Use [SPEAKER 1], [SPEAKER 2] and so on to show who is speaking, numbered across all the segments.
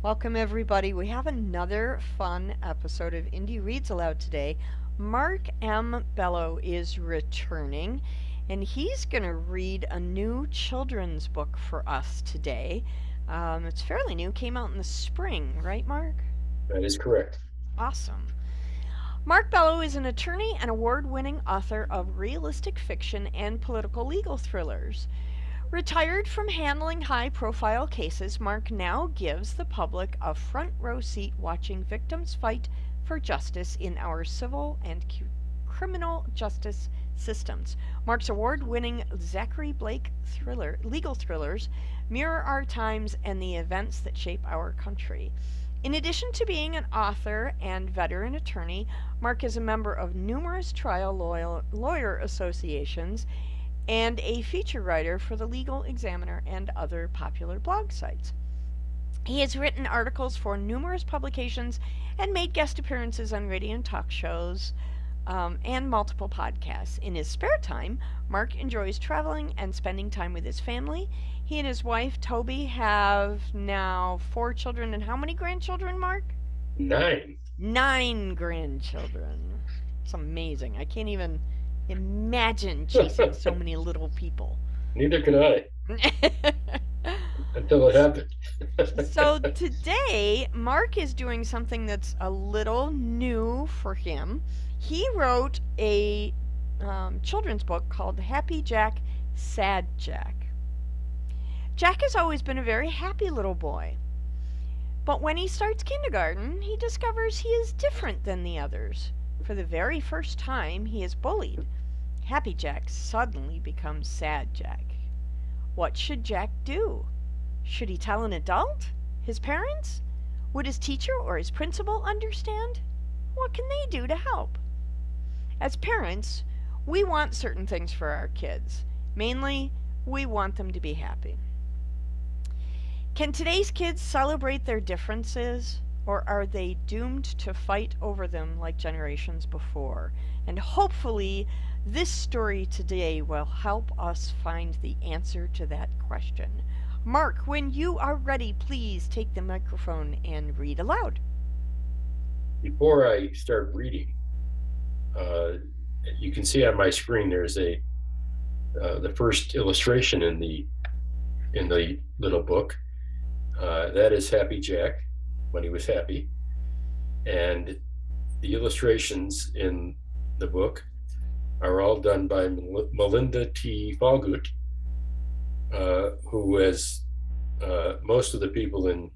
[SPEAKER 1] Welcome, everybody. We have another fun episode of Indie Reads Aloud today. Mark M. Bello is returning, and he's going to read a new children's book for us today. It's fairly new, came out in the spring, right, Mark?
[SPEAKER 2] That is correct.
[SPEAKER 1] Awesome. Mark Bello is an attorney and award winning author of realistic fiction and political legal thrillers. Retired from handling high profile cases, Mark now gives the public a front row seat watching victims fight for justice in our civil and criminal justice systems. Mark's award winning Zachary Blake legal thrillers mirror our times and the events that shape our country. In addition to being an author and veteran attorney, Mark is a member of numerous trial lawyer associations and a feature writer for the Legal Examiner and other popular blog sites. He has written articles for numerous publications and made guest appearances on radio and talk shows and multiple podcasts. In his spare time, Mark enjoys traveling and spending time with his family. He and his wife, Tobye, have now 4 children. And how many grandchildren, Mark?
[SPEAKER 2] 9.
[SPEAKER 1] 9 grandchildren. It's amazing. I can't even imagine chasing so many little people.
[SPEAKER 2] Neither can I until it happened.
[SPEAKER 1] So today, Mark is doing something that's a little new for him. He wrote a children's book called Happy Jack, Sad Jack. Jack has always been a very happy little boy. But when he starts kindergarten, he discovers he is different than the others. For the very first time, he is bullied. Happy Jack suddenly becomes Sad Jack. What should Jack do? Should he tell an adult? His parents? Would his teacher or his principal understand? What can they do to help? As parents, we want certain things for our kids. Mainly, we want them to be happy. Can today's kids celebrate their differences, or are they doomed to fight over them like generations before? And hopefully, this story today will help us find the answer to that question. Mark, when you are ready, please take the microphone and read aloud.
[SPEAKER 2] Before I start reading, you can see on my screen there's the first illustration in the little book. That is Happy Jack when he was happy, and the illustrations in the book are all done by Melinda T. Falgout, who, as most of the people in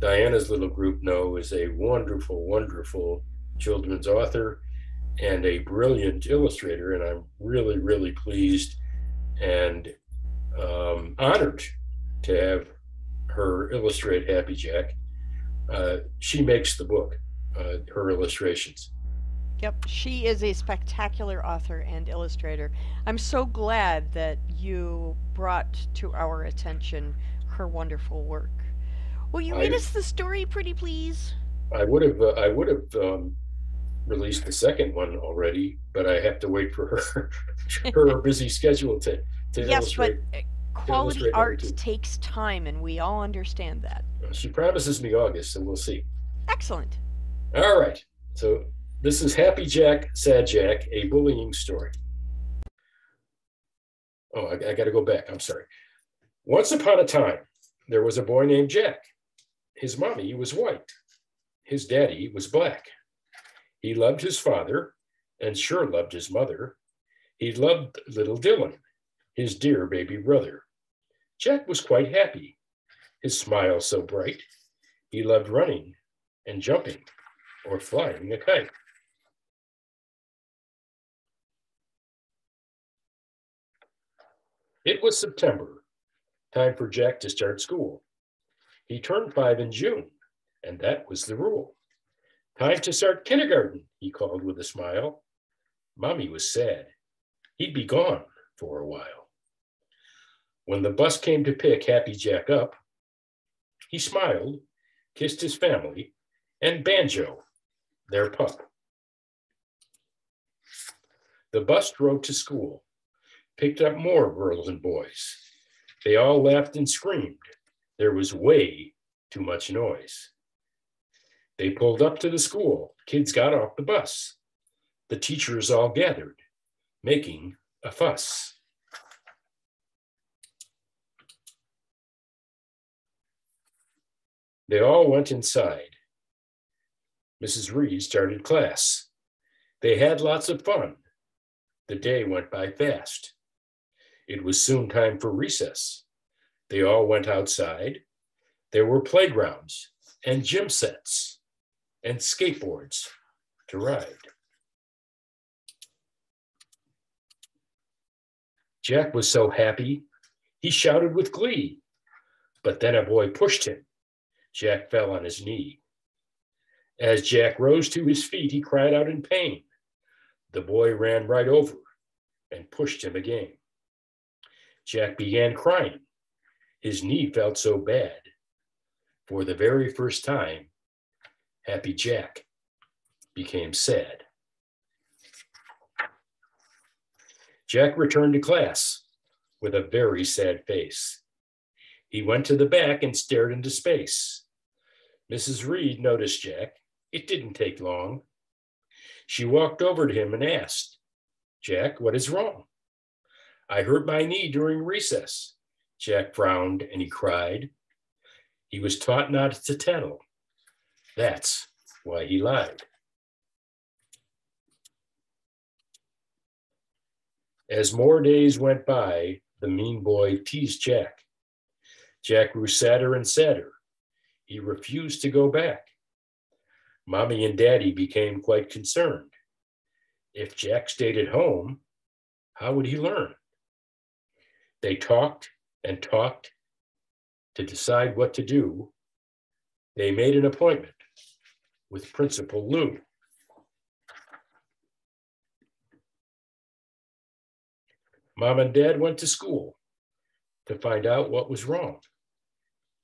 [SPEAKER 2] Diana's little group know, is a wonderful, wonderful children's author and a brilliant illustrator. And I'm really, really pleased and honored to have her illustrate Happy Jack. She makes the book, her illustrations.
[SPEAKER 1] Yep, she is a spectacular author and illustrator. I'm so glad that you brought to our attention her wonderful work. Will you read us the story, pretty please?
[SPEAKER 2] I would have released the second one already, but I have to wait for her busy schedule to illustrate.
[SPEAKER 1] Yes, but quality art takes time, and we all understand that.
[SPEAKER 2] She promises me August, so we'll see.
[SPEAKER 1] Excellent.
[SPEAKER 2] All right, so this is Happy Jack, Sad Jack, a bullying story. Oh, I got to go back. I'm sorry. Once upon a time, there was a boy named Jack. His mommy was white. His daddy was black. He loved his father and sure loved his mother. He loved little Dylan, his dear baby brother. Jack was quite happy, his smile so bright. He loved running and jumping or flying a kite. It was September, time for Jack to start school. He turned 5 in June, and that was the rule. Time to start kindergarten, he called with a smile. Mommy was sad. He'd be gone for a while. When the bus came to pick Happy Jack up, he smiled, kissed his family, and Banjo, their pup. The bus drove to school, picked up more girls and boys. They all laughed and screamed. There was way too much noise. They pulled up to the school. Kids got off the bus. The teachers all gathered, making a fuss. They all went inside. Mrs. Reed started class. They had lots of fun. The day went by fast. It was soon time for recess. They all went outside. There were playgrounds and gym sets and skateboards to ride. Jack was so happy, he shouted with glee. But then a boy pushed him. Jack fell on his knee. As Jack rose to his feet, he cried out in pain. The boy ran right over and pushed him again. Jack began crying. His knee felt so bad. For the very first time, Happy Jack became sad. Jack returned to class with a very sad face. He went to the back and stared into space. Mrs. Reed noticed Jack. It didn't take long. She walked over to him and asked, "Jack, what is wrong?" "I hurt my knee during recess." Jack frowned and he cried. He was taught not to tattle. That's why he lied. As more days went by, the mean boy teased Jack. Jack grew sadder and sadder. He refused to go back. Mommy and Daddy became quite concerned. If Jack stayed at home, how would he learn? They talked and talked to decide what to do. They made an appointment with Principal Lou. Mom and Dad went to school to find out what was wrong.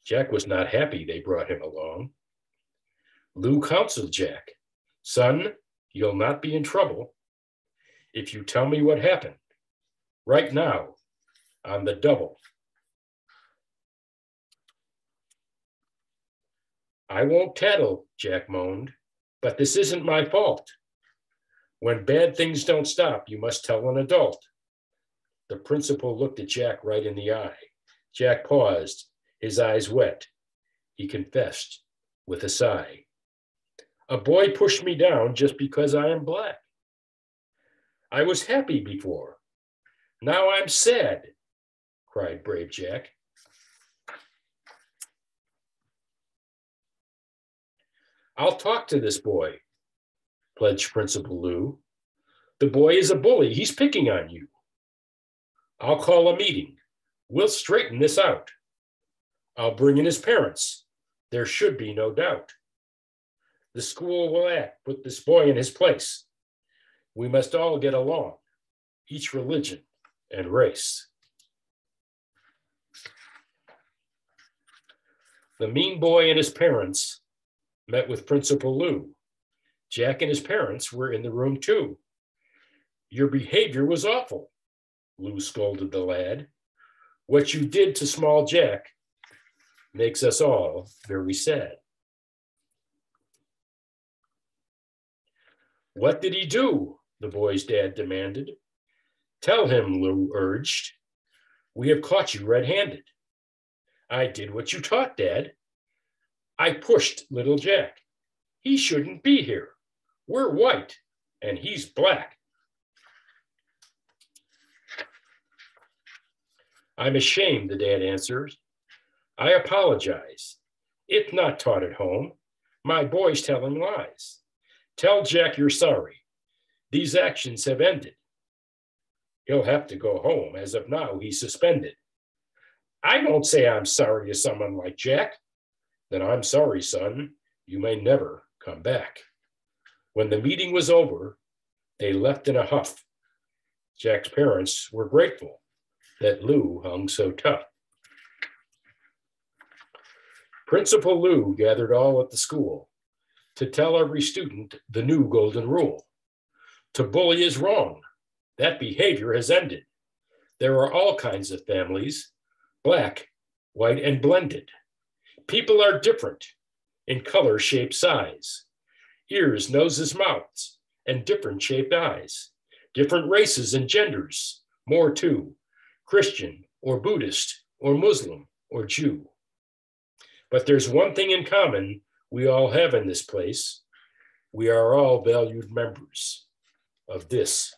[SPEAKER 2] Jack was not happy they brought him along. Lou counseled Jack, "Son, you'll not be in trouble if you tell me what happened right now on the double." "I won't tattle," Jack moaned, "but this isn't my fault. When bad things don't stop, you must tell an adult." The principal looked at Jack right in the eye. Jack paused, his eyes wet. He confessed with a sigh. "A boy pushed me down just because I am black. I was happy before. Now I'm sad," cried brave Jack. "I'll talk to this boy," pledged Principal Lou. "The boy is a bully. He's picking on you. I'll call a meeting. We'll straighten this out. I'll bring in his parents. There should be no doubt. The school will act, put this boy in his place. We must all get along, each religion and race." The mean boy and his parents met with Principal Lou. Jack and his parents were in the room too. "Your behavior was awful," Lou scolded the lad. "What you did to small Jack makes us all very sad." "What did he do?" the boy's dad demanded. "Tell him," Lou urged. "We have caught you red-handed." "I did what you taught, Dad. I pushed little Jack. He shouldn't be here. We're white and he's black." "I'm ashamed," the dad answered. "I apologize. It's not taught at home. My boy's telling lies. Tell Jack you're sorry. These actions have ended. He'll have to go home. As of now, he's suspended." "I don't say I'm sorry to someone like Jack." "Then I'm sorry, son. You may never come back." When the meeting was over, they left in a huff. Jack's parents were grateful that Lou hung so tough. Principal Lou gathered all at the school to tell every student the new golden rule. To bully is wrong. That behavior has ended. There are all kinds of families, black, white, and blended. People are different in color, shape, size, ears, noses, mouths, and different shaped eyes, different races and genders, more too, Christian or Buddhist or Muslim or Jew. But there's one thing in common we all have in this place. We are all valued members of this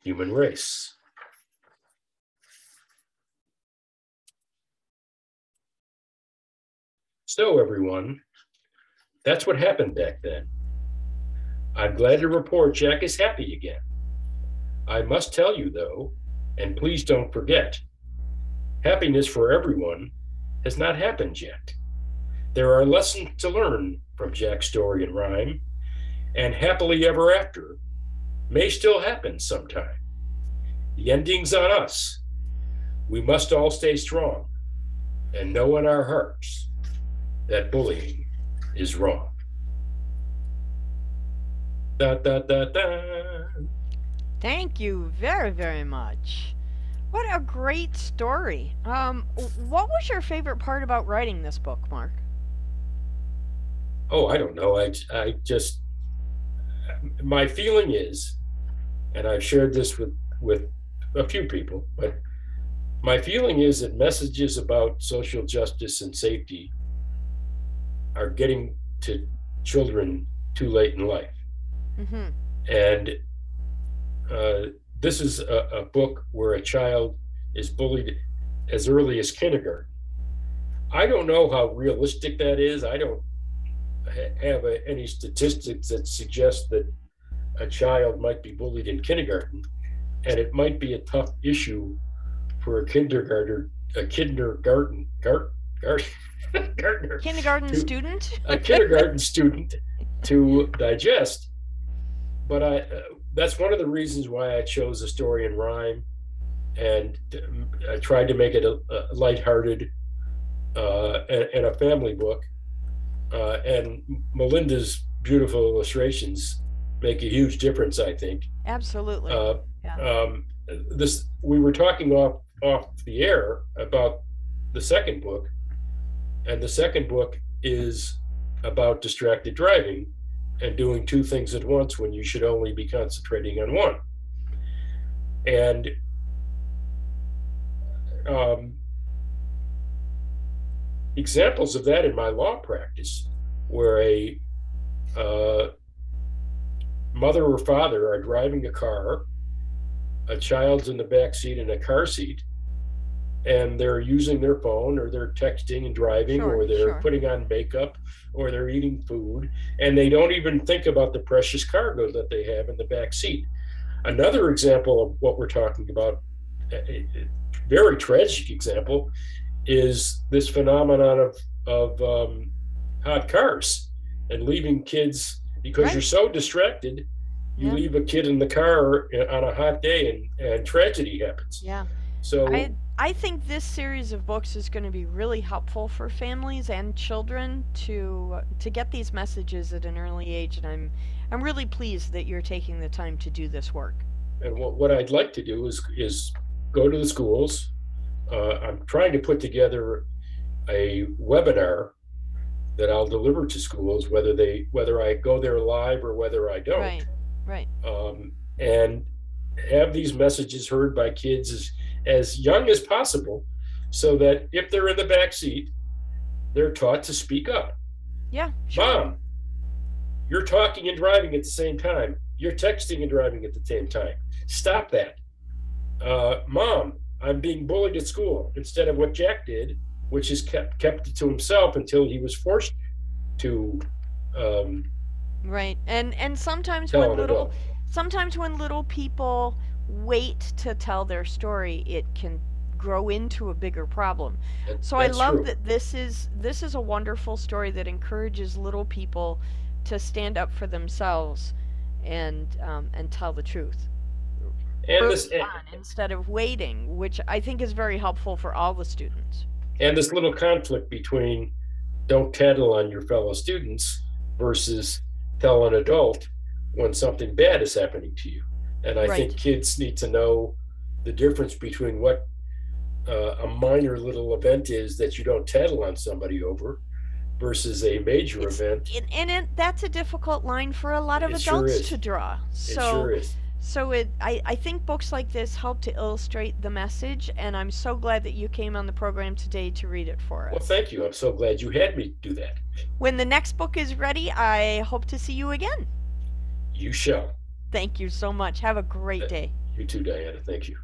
[SPEAKER 2] human race. So everyone, that's what happened back then. I'm glad to report Jack is happy again. I must tell you though, and please don't forget, happiness for everyone has not happened yet. There are lessons to learn from Jack's story and rhyme, and happily ever after may still happen sometime. The ending's on us. We must all stay strong and know in our hearts that bullying is wrong. Da, da, da, da.
[SPEAKER 1] Thank you very, very much. What a great story. What was your favorite part about writing this book, Mark?
[SPEAKER 2] Oh, I don't know. I just, my feeling is, and I've shared this with a few people, but my feeling is that messages about social justice and safety are getting to children too late in life. Mm-hmm. And this is a book where a child is bullied as early as kindergarten. I don't know how realistic that is. I don't have any statistics that suggest that a child might be bullied in kindergarten, and it might be a tough issue for a kindergarten student to digest. But that's one of the reasons why I chose a story in rhyme, and I tried to make it a lighthearted and a family book. And Melinda's beautiful illustrations make a huge difference, I think.
[SPEAKER 1] Absolutely.
[SPEAKER 2] We were talking off the air about the second book, and the second book is about distracted driving and doing two things at once when you should only be concentrating on one. And examples of that in my law practice, where a mother or father are driving a car, a child's in the back seat in a car seat, and they're using their phone, or they're texting and driving, or they're putting on makeup, or they're eating food, and they don't even think about the precious cargo that they have in the back seat. Another example of what we're talking about, a very tragic example, is this phenomenon of hot cars and leaving kids, because you're so distracted, you leave a kid in the car on a hot day, and tragedy happens.
[SPEAKER 1] Yeah.
[SPEAKER 2] So
[SPEAKER 1] I think this series of books is going to be really helpful for families and children to get these messages at an early age, and I'm really pleased that you're taking the time to do this work.
[SPEAKER 2] And what I'd like to do is go to the schools. I'm trying to put together a webinar that I'll deliver to schools, whether I go there live or whether I don't.
[SPEAKER 1] Right.
[SPEAKER 2] And have these messages heard by kids as young as possible, so that if they're in the back seat, they're taught to speak up.
[SPEAKER 1] Yeah, sure.
[SPEAKER 2] Mom, you're talking and driving at the same time. You're texting and driving at the same time. Stop that. Mom, I'm being bullied at school, instead of what Jack did, which is kept it to himself until he was forced to
[SPEAKER 1] right. And sometimes when little people wait to tell their story, it can grow into a bigger problem. So I love that this is a wonderful story that encourages little people to stand up for themselves and tell the truth. And instead of waiting, which I think is very helpful for all the students.
[SPEAKER 2] And this little conflict between don't tattle on your fellow students versus tell an adult when something bad is happening to you. And I think kids need to know the difference between what a minor little event is that you don't tattle on somebody over, versus a major
[SPEAKER 1] It's
[SPEAKER 2] event.
[SPEAKER 1] that's a difficult line for a lot of
[SPEAKER 2] It sure
[SPEAKER 1] adults to
[SPEAKER 2] is.
[SPEAKER 1] draw.
[SPEAKER 2] It sure
[SPEAKER 1] So
[SPEAKER 2] is.
[SPEAKER 1] I think books like this help to illustrate the message, and I'm so glad that you came on the program today to read it for
[SPEAKER 2] Well,
[SPEAKER 1] us.
[SPEAKER 2] thank you. I'm so glad you had me do that.
[SPEAKER 1] When the next book is ready, I hope to see you again.
[SPEAKER 2] You shall.
[SPEAKER 1] Thank you so much. Have a great day.
[SPEAKER 2] You too, Diana. Thank you.